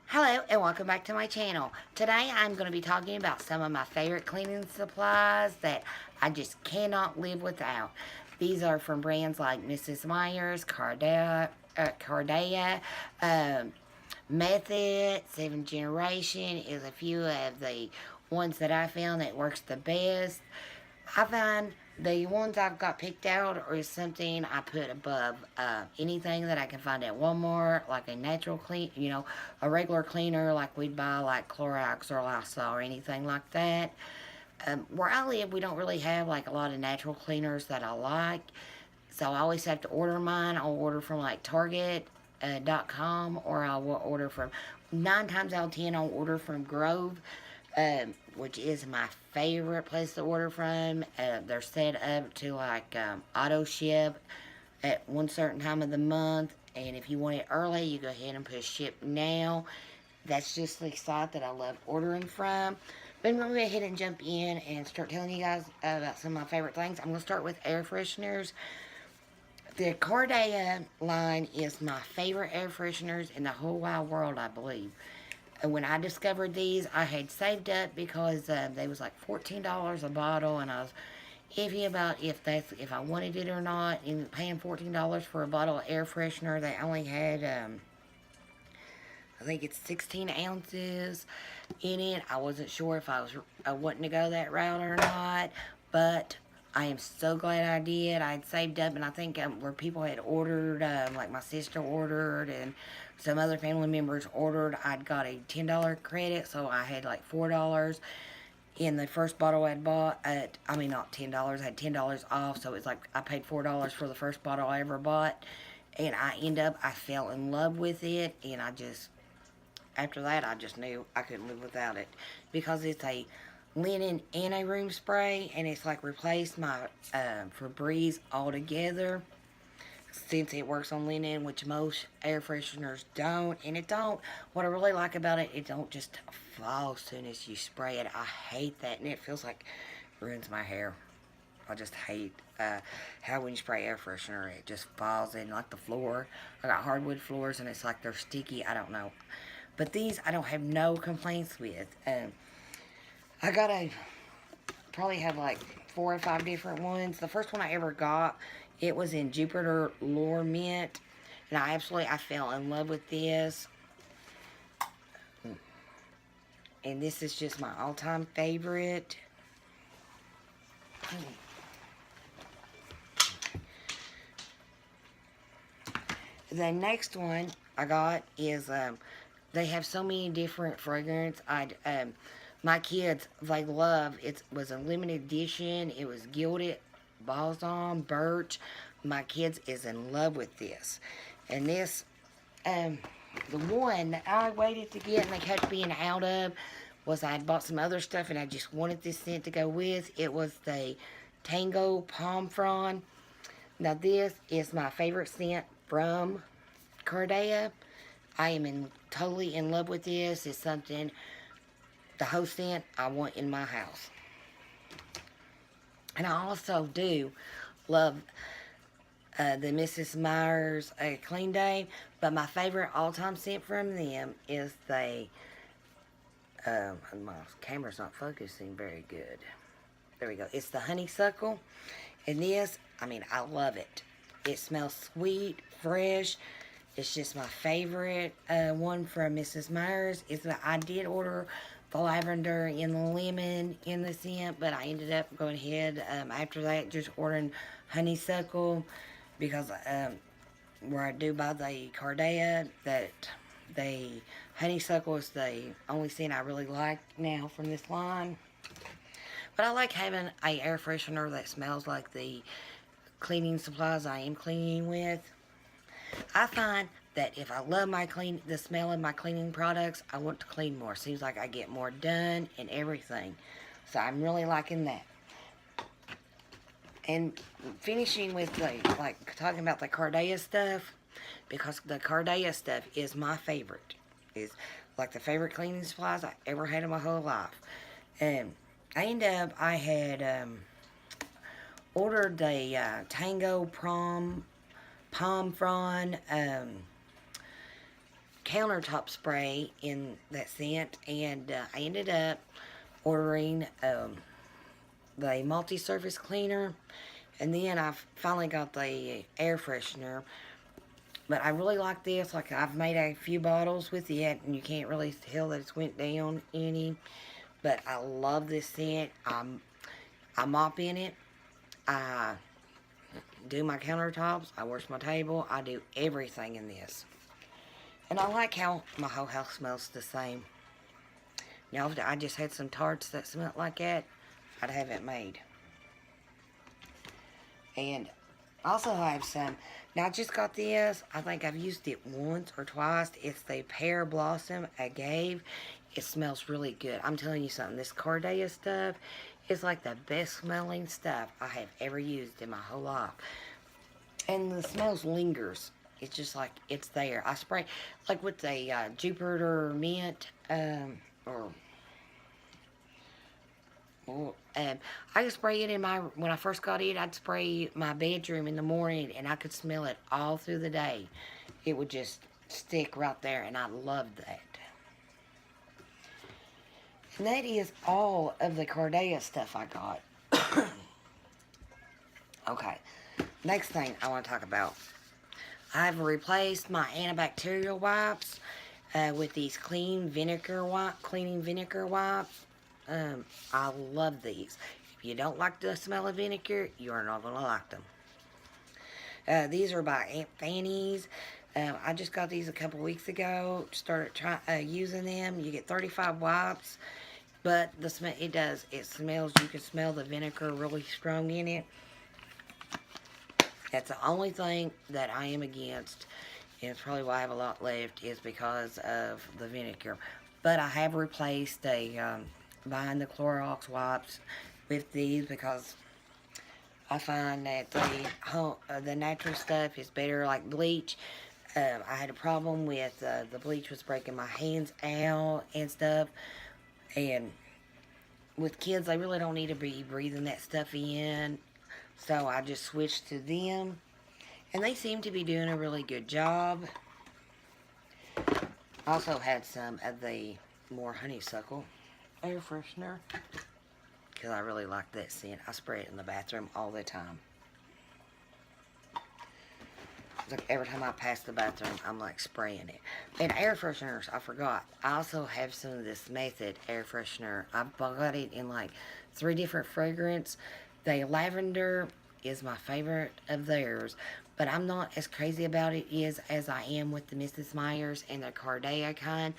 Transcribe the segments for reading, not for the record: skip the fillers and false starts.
Hello and welcome back to my channel. Today I'm going to be talking about some of my favorite cleaning supplies that I just cannot live without. These are from brands like Mrs. Meyer's, Cardea, Method, 7th Generation is a few of the ones that I found that works the best. I find the ones I've got picked out are something I put above anything that I can find at Walmart, like a natural clean, a regular cleaner like we'd buy like Clorox or Lysol or anything like that. Where I live, we don't really have like a lot of natural cleaners that I like, so I always have to order mine. I'll order from like Target.com, or I will order from 9 times out of 10. I'll order from Grove, which is my favorite place to order from. They're set up to like auto ship at one certain time of the month, and if you want it early, you go ahead and push ship now. That's just the site that I love ordering from. But I'm going to go ahead and jump in and start telling you guys about some of my favorite things. I'm going to start with air fresheners. The Cardea line is my favorite air fresheners in the whole wide world, I believe. When I discovered these, I had saved up because they was like $14 a bottle, and I was iffy about if I wanted it or not. And paying $14 for a bottle of air freshener, they only had I think it's 16 ounces in it. I wasn't sure if I wanting to go that route or not, but I am so glad I did. I had saved up, and I think where people had ordered, like my sister ordered, and some other family members ordered, I'd got a $10 credit, so I had like $4 in the first bottle I'd bought. I mean, not $10, I had $10 off, so it's like I paid $4 for the first bottle I ever bought, and I fell in love with it, and after that, I just knew I couldn't live without it, because it's a linen and a room spray, and it's like replaced my Febreze altogether, since it works on linen, which most air fresheners don't. And what I really like about it, it don't just fall as soon as you spray it. I hate that, and it feels like it ruins my hair. I just hate how when you spray air freshener, it just falls in like the floor. I got hardwood floors, and it's like they're sticky. I don't know. But these I don't have no complaints with. I got probably have like 4 or 5 different ones. The first one I ever got, it was in Jupiter Lure Mint, and I fell in love with this. And this is just my all-time favorite. The next one I got is they have so many different fragrance. My kids, they love it. Was a limited edition. It was gilded balsam birch. My kids is in love with this, and this the one that I waited to get and they kept being out of was I had bought some other stuff, and I just wanted this scent to go with. It was the Tango Palm Frond. Now this is my favorite scent from Cardea. I am totally in love with this. It's something, the whole scent I want in my house. And I also do love the Mrs. Meyer's Clean Day, but my favorite all-time scent from them is the, my camera's not focusing very good. There we go. It's the honeysuckle. And this, I love it. It smells sweet, fresh. It's just my favorite one from Mrs. Meyer's. I did order the lavender and the lemon in the scent, but I ended up going ahead after that just ordering honeysuckle, because where I do buy the Cardea, that the honeysuckle is the only scent I really like now from this line. But I like having a air freshener that smells like the cleaning supplies I am cleaning with. I find that if I love the smell of my cleaning products, I want to clean more. Seems like I get more done and everything. So I'm really liking that. And finishing with talking about the Cardea stuff, because the Cardea stuff is my favorite. Is like the favorite cleaning supplies I ever had in my whole life. And I had ordered the Tango Palm Frond countertop spray in that scent, and I ended up ordering the multi-surface cleaner, and then I finally got the air freshener. But I really like this. Like, I've made a few bottles with it, and you can't really tell that it's went down any. But I love this scent. I mop in it. I do my countertops. I wash my table. I do everything in this. And I like how my whole house smells the same. Now, if I just had some tarts that smelled like that, I'd have it made. And I also have some. Now, I just got this. I think I've used it once or twice. It's the Pear Blossom Agave. It smells really good. I'm telling you something. This Cardea stuff is like the best smelling stuff I have ever used in my whole life. And the smells lingers. It's just like it's there. I spray, like with the Jupiter Mint, I could spray it in my, when I first got it, I'd spray my bedroom in the morning, and I could smell it all through the day. It would just stick right there, and I loved that. And that is all of the Cardea stuff I got. Okay, next thing I want to talk about. I've replaced my antibacterial wipes with these cleaning vinegar wipes. I love these. If you don't like the smell of vinegar, you're not going to like them. These are by Aunt Fanny's. I just got these a couple weeks ago. Started using them. You get 35 wipes. But the smell, it smells, you can smell the vinegar really strong in it. That's the only thing that I am against. And it's probably why I have a lot left, is because of the vinegar. But I have replaced buying the Clorox wipes with these, because I find that the natural stuff is better, like bleach. I had a problem with the bleach was breaking my hands out and stuff. And with kids, they really don't need to be breathing that stuff in. So I just switched to them. And they seem to be doing a really good job. I also had some of the more honeysuckle air freshener, because I really like that scent. I spray it in the bathroom all the time. Like every time I pass the bathroom, I'm like spraying it. And air fresheners, I forgot. I also have some of this Method air freshener. I got it in like 3 different fragrances. The lavender is my favorite of theirs, but I'm not as crazy about it as I am with the Mrs. Meyer's and the Cardea kind.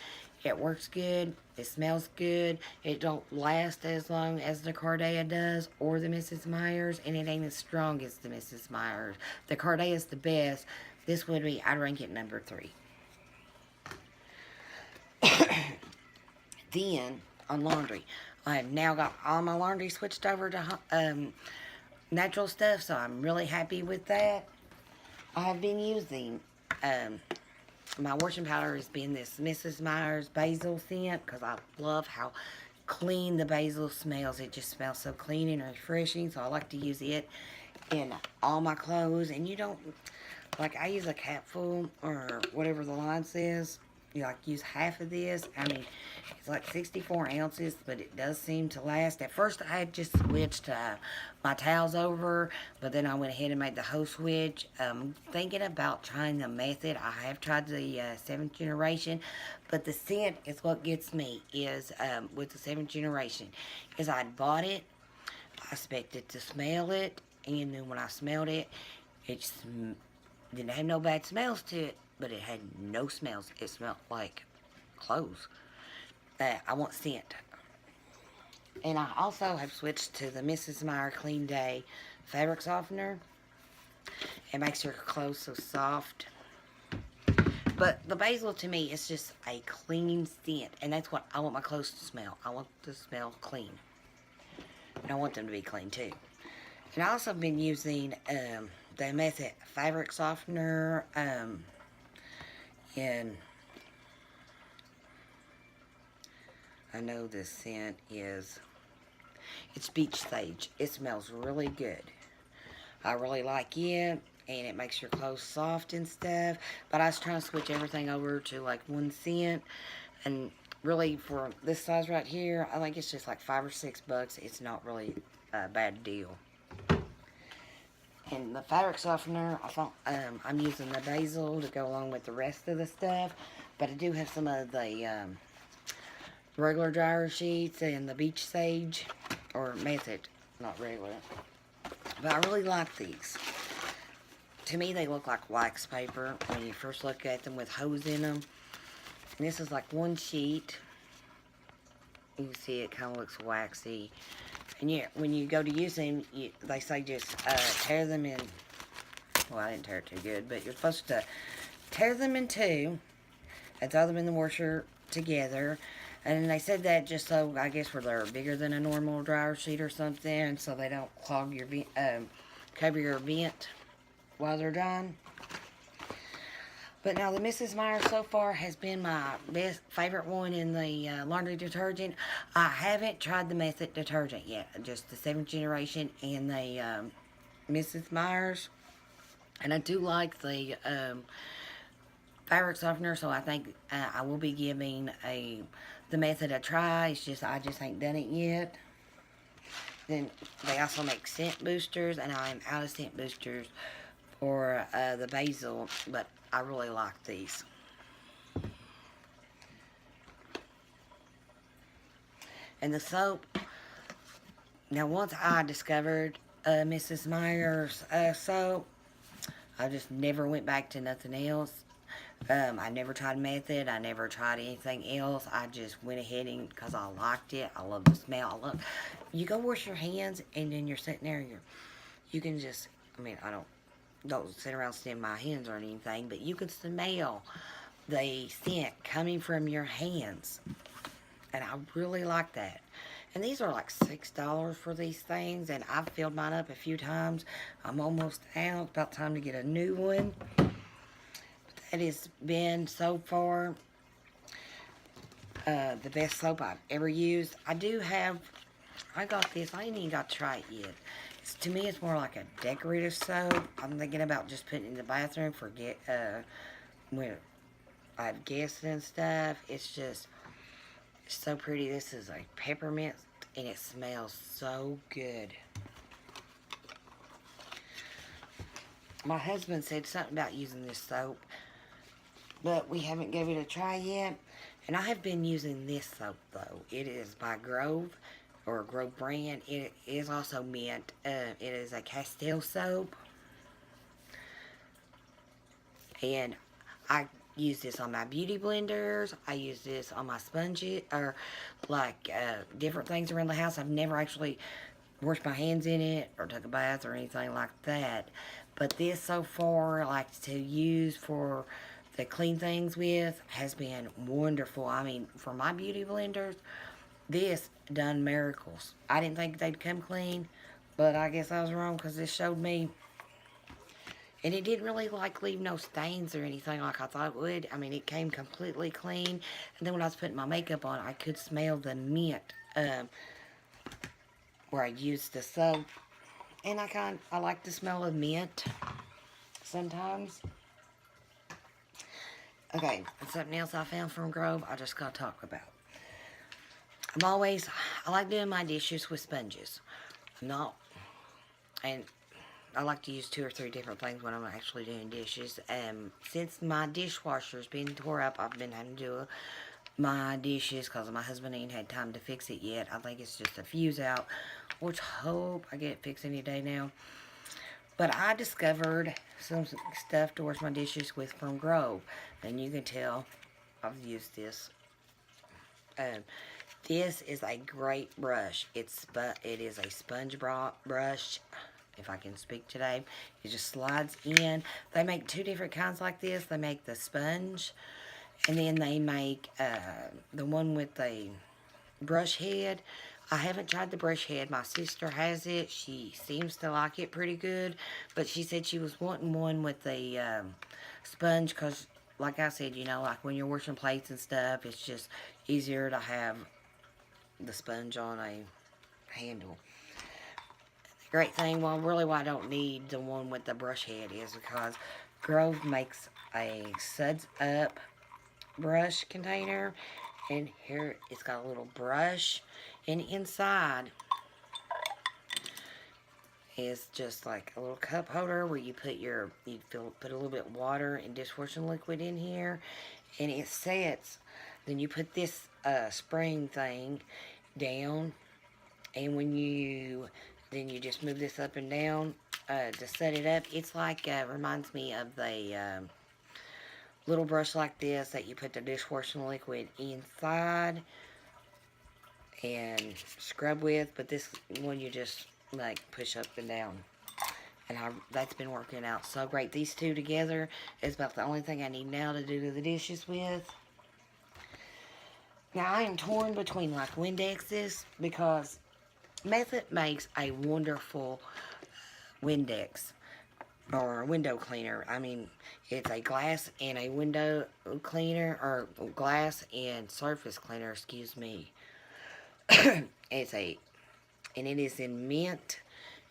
It works good. It smells good. It don't last as long as the Cardea does or the Mrs. Meyer's, and it ain't as strong as the Mrs. Meyer's. The Cardea is the best. This would be, I'd rank it number 3. Then, on laundry, I have now got all my laundry switched over to natural stuff, so I'm really happy with that. I have been using my washing powder has been this Mrs. Meyer's basil scent, because I love how clean the basil smells. It just smells so clean and refreshing, so I like to use it in all my clothes. And you don't, like, I use a capful or whatever the line says. You like use half of this. I mean, it's like 64 ounces, but it does seem to last. At first, I had just switched my towels over, but then I went ahead and made the whole switch. Thinking about trying the Method. I have tried the 7th generation, but the scent is what gets me. Is with the 7th generation, is I bought it, I expected to smell it, and then when I smelled it, it just didn't have no bad smells to it. But it had no smells. It smelled like clothes. I want scent. And I also have switched to the Mrs. Meyer Clean Day fabric softener. It makes your clothes so soft. But the basil to me is just a clean scent. And that's what I want my clothes to smell. I want to smell clean. And I want them to be clean too. And I also have been using the Method fabric softener. And I know this scent is, it's beach sage. It smells really good. I really like it. and it makes your clothes soft and stuff. But I was trying to switch everything over to like 1 cent, and really for this size right here, I think it's just like $5 or $6. It's not really a bad deal. And the fabric softener, I'm using the basil to go along with the rest of the stuff, but I do have some of the regular dryer sheets and the beach sage, or method, not regular. But I really like these. To me, they look like wax paper when you first look at them with holes in them. And this is like one sheet. You can see it kind of looks waxy. And yeah, when you go to use them, they say just tear them in. Well, I didn't tear it too good, but you're supposed to tear them in two and throw them in the washer together. And they said that just so, I guess, where they're bigger than a normal dryer sheet or something, so they don't clog your cover your vent while they're drying. But now the Mrs. Meyer so far has been my favorite one in the laundry detergent. I haven't tried the Method detergent yet, just the 7th generation and the Mrs. Meyer's. And I do like the fabric softener, so I think I will be giving the Method a try. It's just I just ain't done it yet. Then they also make scent boosters, and I am out of scent boosters for the basil, but I really like these. And the soap, now once I discovered Mrs. Meyer's soap, I just never went back to nothing else. I never tried Method. I never tried anything else. I just went ahead and, because I liked it. I love the smell. You go wash your hands, and then you're sitting there, you can just, I mean, I don't sit around sniffing my hands or anything, but you can smell the scent coming from your hands. And I really like that. And these are like $6 for these things, and I've filled mine up a few times. I'm almost out. About time to get a new one. That has been so far the best soap I've ever used. I got this. I ain't even got to try it yet. To me, it's more like a decorative soap. I'm thinking about just putting it in the bathroom for when I have guests and stuff. It's so pretty. This is a peppermint, and it smells so good. My husband said something about using this soap, but we haven't given it a try yet. And I have been using this soap, though. It is by Grove, or Grove brand. It is also mint. It is a Castile soap. And I use this on my beauty blenders. I use this on my sponges, or like different things around the house. I've never actually washed my hands in it or took a bath or anything like that. But this so far, like to use for the clean things with, has been wonderful. I mean, for my beauty blenders, this done miracles. I didn't think they'd come clean, but I guess I was wrong, because this showed me. And it didn't really like leave no stains or anything like I thought it would. I mean, it came completely clean. And then when I was putting my makeup on, I could smell the mint where I used the soap. And I like the smell of mint sometimes. Okay, and something else I found from Grove I just gotta talk about. I like doing my dishes with sponges. And I like to use 2 or 3 different things when I'm actually doing dishes. Since my dishwasher's been tore up, I've been having to do my dishes because my husband ain't had time to fix it yet. I think it's just a fuse out, which hope I get it fixed any day now. But I discovered some stuff to wash my dishes with from Grove, and you can tell I've used this. This is a great brush. It is a sponge brush, if I can speak today. It just slides in. They make 2 different kinds like this. They make the sponge, and then they make the one with the brush head. I haven't tried the brush head. My sister has it. She seems to like it pretty good, but she said she was wanting one with the sponge because, like I said, like when you're washing plates and stuff, it's just easier to have the sponge on a handle. great thing, well, really why I don't need the one with the brush head is because Grove makes a suds up brush container, and here it's got a little brush, and inside is just like a little cup holder where you put put a little bit of water and dishwashing liquid in here, and it sets. Then you put this spring thing down, and then you just move this up and down to set it up. It's like reminds me of the little brush like this that you put the dishwashing liquid inside and scrub with, but this one you just like push up and down. And that's been working out so great. These two together is about the only thing I need now to do the dishes with. Now I am torn between like Windexes because Method makes a wonderful Windex or window cleaner. I mean, it's a glass and a window cleaner, or glass and surface cleaner, excuse me. And it is in mint,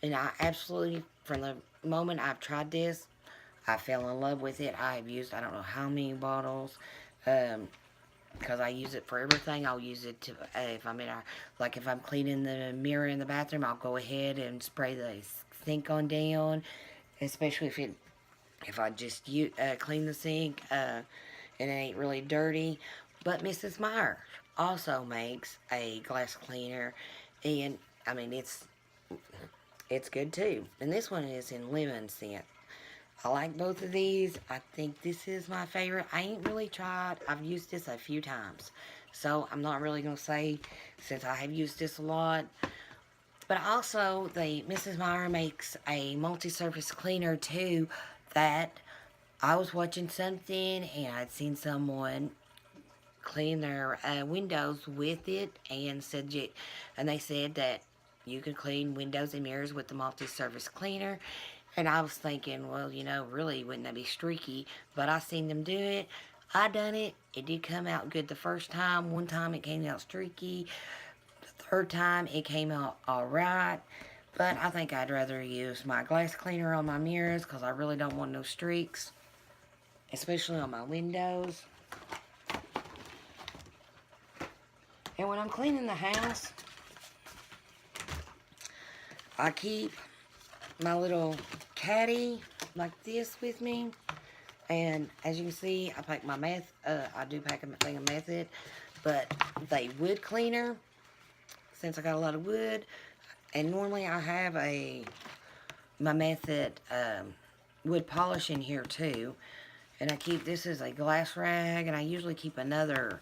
and I absolutely, from the moment I've tried this, I fell in love with it. I've used, I don't know how many bottles, because I use it for everything. I'll use it to, if I'm if I'm cleaning the mirror in the bathroom, I'll go ahead and spray the sink on down, especially if I just clean the sink, and it ain't really dirty. But Mrs. Meyer also makes a glass cleaner, and I mean, it's good too. And this one is in lemon scent. I like both of these. I think this is my favorite. I ain't really tried. I've used this a few times, so I'm not really going to say since I have used this a lot. But also, Mrs. Meyer makes a multi-surface cleaner too that I was watching something and I'd seen someone clean their windows with it, and they said that you can clean windows and mirrors with the multi-surface cleaner. And I was thinking, well, really, wouldn't that be streaky? But I seen them do it. I done it. It did come out good the first time. One time it came out streaky. The third time it came out alright. But I think I'd rather use my glass cleaner on my mirrors because I really don't want no streaks, especially on my windows. And when I'm cleaning the house, I keep my little caddy like this with me, and as you can see, I pack my I do pack a thing of Method, but the wood cleaner, since I got a lot of wood, and normally I have my Method wood polish in here too, and I keep this as a glass rag, and I usually keep another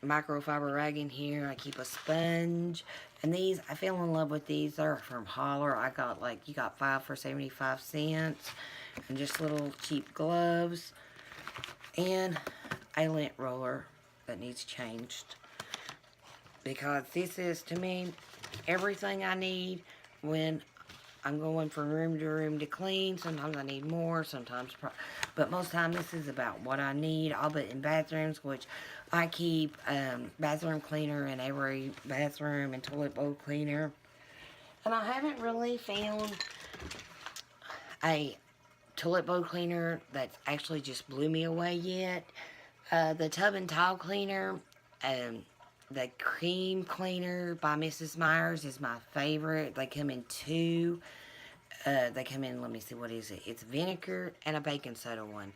microfiber rag in here. I keep a sponge, and these, I fell in love with these. They're from Holler. I got you got 5 for 75 cents, and just little cheap gloves, and a lint roller that needs changed, because this is, to me, everything I need when I'm going from room to clean. Sometimes I need more, but most of the time this is about what I need. All but in bathrooms, which I keep bathroom cleaner in every bathroom and toilet bowl cleaner. And I haven't really found a toilet bowl cleaner that's actually just blew me away yet. The tub and tile cleaner, the cream cleaner by Mrs. Myers is my favorite. They come in two. They come in, let me see, what is it? It's vinegar and a baking soda one.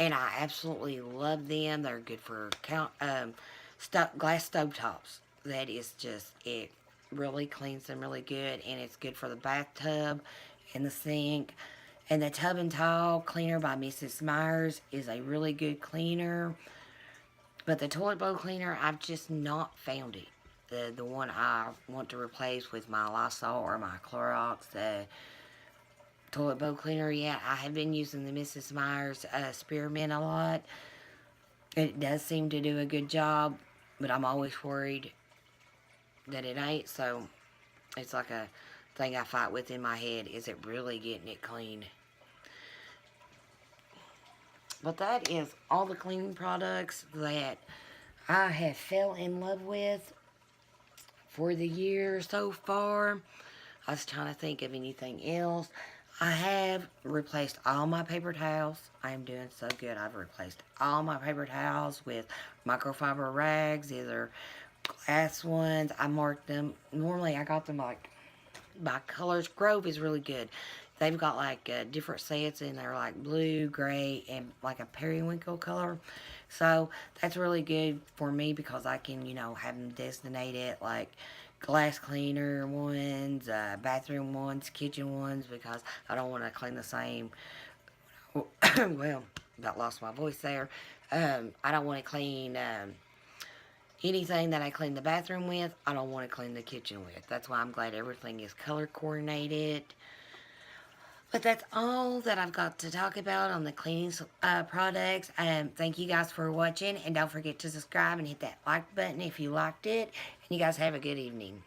And I absolutely love them. They're good for glass stovetops. That is just, it really cleans them really good. And it's good for the bathtub and the sink. And the tub and tile cleaner by Mrs. Myers is a really good cleaner. But the toilet bowl cleaner, I've just not found it. The one I want to replace with my Lysol or my Clorox toilet bowl cleaner, yeah, I have been using the Mrs. Myers Spearmint a lot. It does seem to do a good job, but I'm always worried that it ain't, so it's like a thing I fight with in my head. Is it really getting it clean? But that is all the cleaning products that I have fell in love with for the year so far. I was trying to think of anything else. I have replaced all my paper towels. I am doing so good. I've replaced all my paper towels with microfiber rags, either glass ones. I marked them. Normally, I got them like by colors. Grove is really good. They've got like different sets, and they're like blue, gray, and like a periwinkle color. So that's really good for me because I can, have them designated like glass cleaner ones, bathroom ones, kitchen ones, because I don't want to clean the same. Well, about lost my voice there. I don't want to clean anything that I clean the bathroom with. I don't want to clean the kitchen with. That's why I'm glad everything is color coordinated. But that's all that I've got to talk about on the cleaning products. Thank you guys for watching, and don't forget to subscribe and hit that like button if you liked it. And you guys have a good evening.